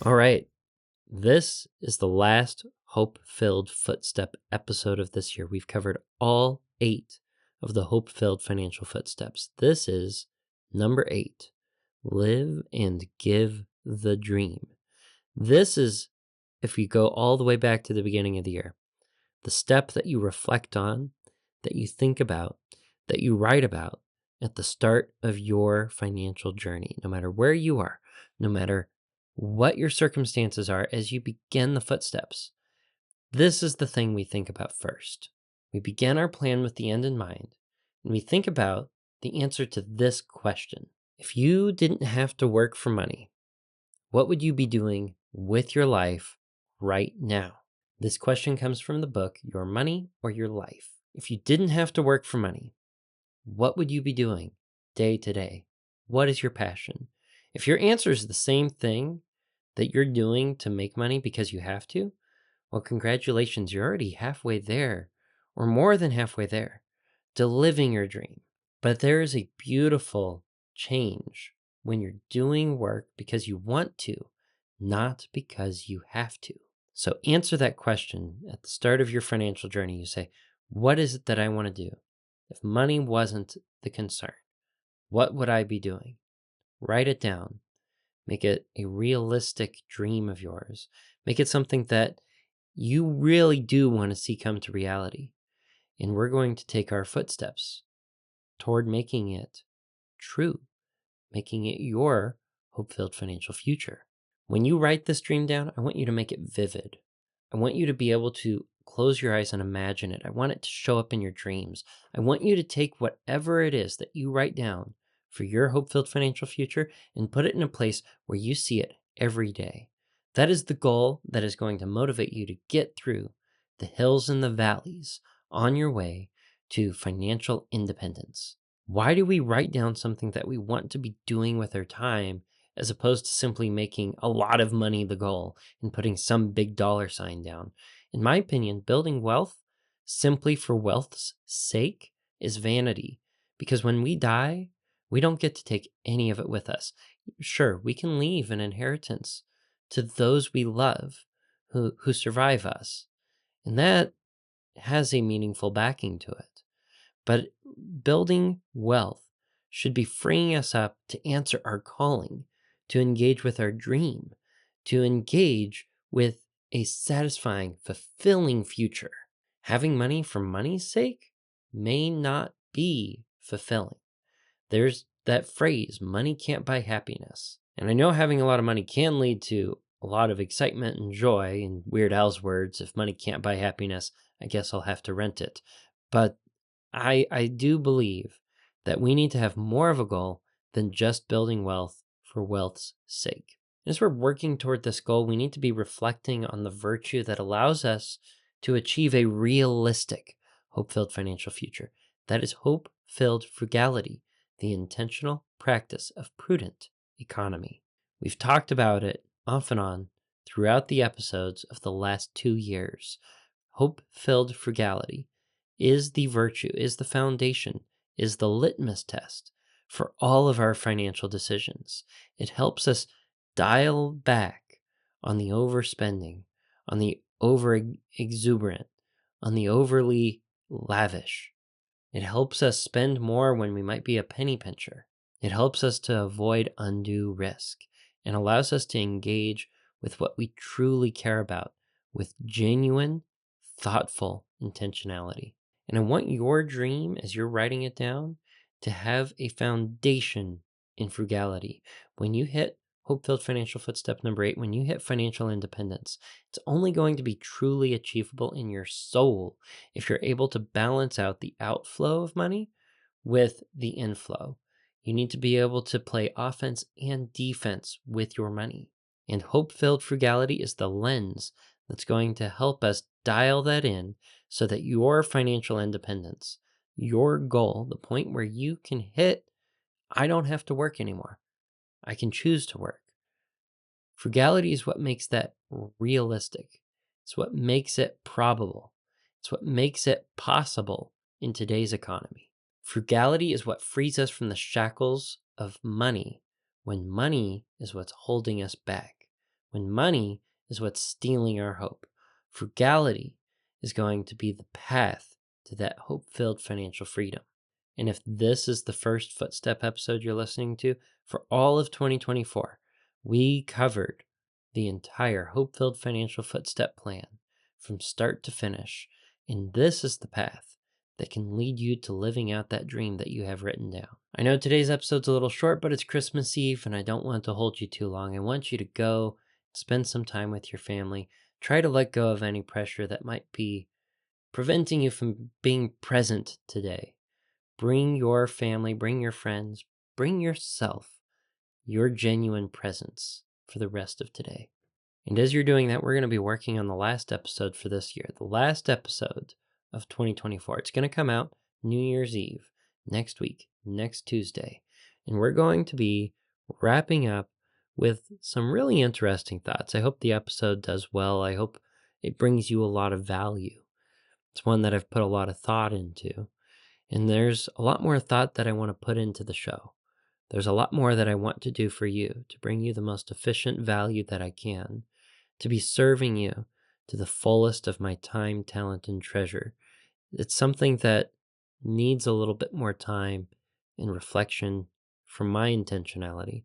All right. This is the last Hope-Filled Footstep episode of this year. We've covered all 8 of the Hope-Filled Financial Footsteps. This is number 8, Live and Give the Dream. This is, if you go all the way back to the beginning of the year, the step that you reflect on, that you think about, that you write about at the start of your financial journey, no matter where you are, no matter what your circumstances are as you begin the footsteps. This is the thing we think about first. We begin our plan with the end in mind, and we think about the answer to this question. If you didn't have to work for money, what would you be doing with your life right now? This question comes from the book, Your Money or Your Life. If you didn't have to work for money, what would you be doing day to day? What is your passion? If your answer is the same thing that you're doing to make money because you have to, well, congratulations, you're already halfway there, or more than halfway there, to living your dream. But there is a beautiful change when you're doing work because you want to, not because you have to. So answer that question at the start of your financial journey. You say, what is it that I want to do? If money wasn't the concern, what would I be doing? Write it down. Make it a realistic dream of yours. Make it something that you really do want to see come to reality. And we're going to take our footsteps toward making it true, making it your hope-filled financial future. When you write this dream down, I want you to make it vivid. I want you to be able to close your eyes and imagine it. I want it to show up in your dreams. I want you to take whatever it is that you write down for your hope-filled financial future and put it in a place where you see it every day. That is the goal that is going to motivate you to get through the hills and the valleys on your way to financial independence. Why do we write down something that we want to be doing with our time as opposed to simply making a lot of money the goal and putting some big dollar sign down? In my opinion, building wealth simply for wealth's sake is vanity, because when we die, we don't get to take any of it with us. Sure, we can leave an inheritance to those we love who survive us, and that has a meaningful backing to it. But building wealth should be freeing us up to answer our calling, to engage with our dream, to engage with a satisfying, fulfilling future. Having money for money's sake may not be fulfilling. There's that phrase, money can't buy happiness. And I know having a lot of money can lead to a lot of excitement and joy. In Weird Al's words, if money can't buy happiness, I guess I'll have to rent it. But I do believe that we need to have more of a goal than just building wealth for wealth's sake. As we're working toward this goal, we need to be reflecting on the virtue that allows us to achieve a realistic, hope-filled financial future. That is hope-filled frugality, the intentional practice of prudent economy. We've talked about it off and on throughout the episodes of the last 2 years. Hope-filled frugality is the virtue, is the foundation, is the litmus test for all of our financial decisions. It helps us dial back on the overspending, on the over exuberant, on the overly lavish. It helps us spend more when we might be a penny pincher. It helps us to avoid undue risk and allows us to engage with what we truly care about with genuine, thoughtful intentionality. And I want your dream, as you're writing it down, to have a foundation in frugality. When you hit Hope-Filled Financial Footstep number 8, when you hit financial independence, it's only going to be truly achievable in your soul if you're able to balance out the outflow of money with the inflow. You need to be able to play offense and defense with your money. And hope-filled frugality is the lens that's going to help us dial that in so that your financial independence, your goal, the point where you can hit, I don't have to work anymore. I can choose to work. Frugality is what makes that realistic. It's what makes it probable. It's what makes it possible in today's economy. Frugality is what frees us from the shackles of money when money is what's holding us back, when money is what's stealing our hope. Frugality is going to be the path to that hope-filled financial freedom. And if this is the first Footstep episode you're listening to, for all of 2024, we covered the entire HopeFilled Financial FootStep plan from start to finish. And this is the path that can lead you to living out that dream that you have written down. I know today's episode's a little short, but it's Christmas Eve and I don't want to hold you too long. I want you to go spend some time with your family. Try to let go of any pressure that might be preventing you from being present today. Bring your family, bring your friends, bring yourself, your genuine presence for the rest of today. And as you're doing that, we're going to be working on the last episode for this year, the last episode of 2024. It's going to come out New Year's Eve, next week, next Tuesday. And we're going to be wrapping up with some really interesting thoughts. I hope the episode does well. I hope it brings you a lot of value. It's one that I've put a lot of thought into. And there's a lot more thought that I want to put into the show. There's a lot more that I want to do for you to bring you the most efficient value that I can, to be serving you to the fullest of my time, talent, and treasure. It's something that needs a little bit more time and reflection from my intentionality.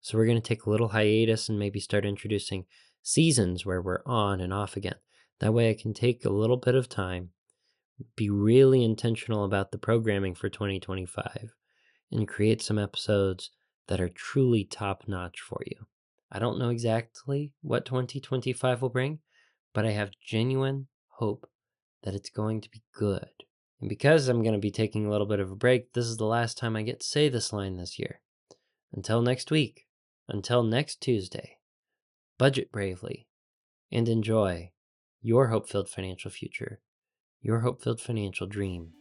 So we're going to take a little hiatus and maybe start introducing seasons where we're on and off again. That way I can take a little bit of time, be really intentional about the programming for 2025, and create some episodes that are truly top-notch for you. I don't know exactly what 2025 will bring, but I have genuine hope that it's going to be good. And because I'm going to be taking a little bit of a break, this is the last time I get to say this line this year. Until next week, until next Tuesday, budget bravely and enjoy your hope-filled financial future, your hope-filled financial dream.